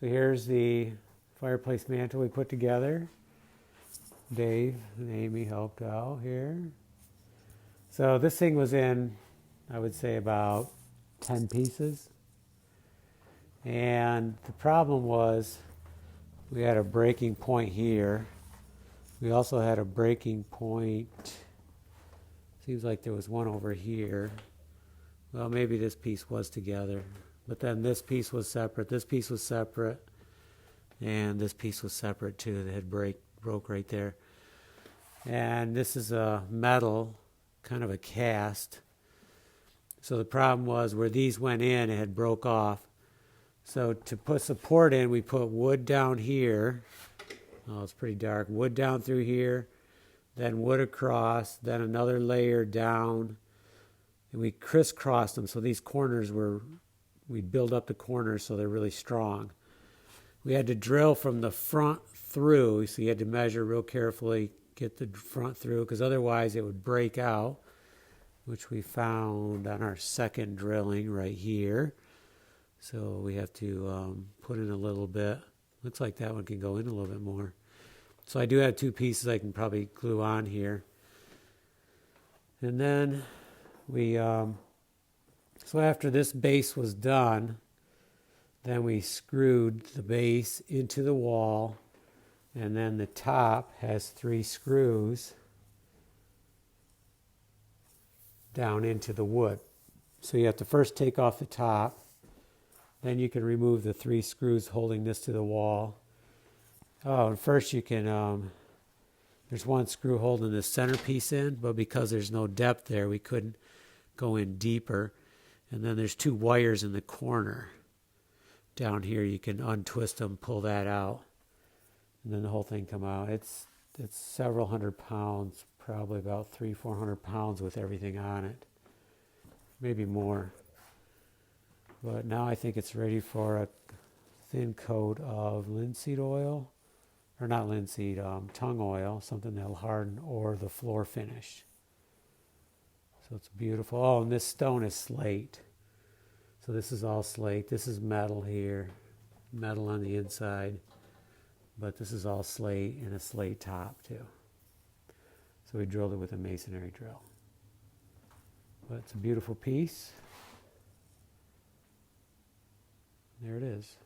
So here's the fireplace mantle we put together. Dave and Amy helped out here. So this thing was in, I would say, about 10 pieces. And the problem was we had a breaking point here. We also had a breaking point, seems like there was one over here. Well, maybe this piece was together, but then this piece was separate, this piece was separate, and this piece was separate too. That had broke right there. And this is a metal, kind of a cast. So the problem was where these went in, it had broke off. So to put support in, we put wood down here. Oh, it's pretty dark. Wood down through here, then wood across, then another layer down. And we crisscrossed them, so these corners we build up the corners so they're really strong. We had to drill from the front through, so you had to measure real carefully, get the front through, because otherwise it would break out, which we found on our second drilling right here. So we have to put in a little bit. Looks like that one can go in a little bit more. So I do have two pieces I can probably glue on here. And then we, so after this base was done, then we screwed the base into the wall, and then the top has 3 screws down into the wood. So you have to first take off the top, then you can remove the 3 screws holding this to the wall. Oh, and first you can, there's one screw holding the centerpiece in, but because there's no depth there, we couldn't go in deeper. And then there's 2 wires in the corner. Down here, you can untwist them, pull that out, and then the whole thing come out. It's several hundred pounds, probably about 300-400 pounds with everything on it, maybe more. But now I think it's ready for a thin coat of linseed oil, or not linseed, tung oil, something that'll harden, or the floor finish. So it's beautiful. Oh, and this stone is slate. So this is all slate. This is metal here, metal on the inside, but this is all slate and a slate top too. So we drilled it with a masonry drill. But it's a beautiful piece. There it is.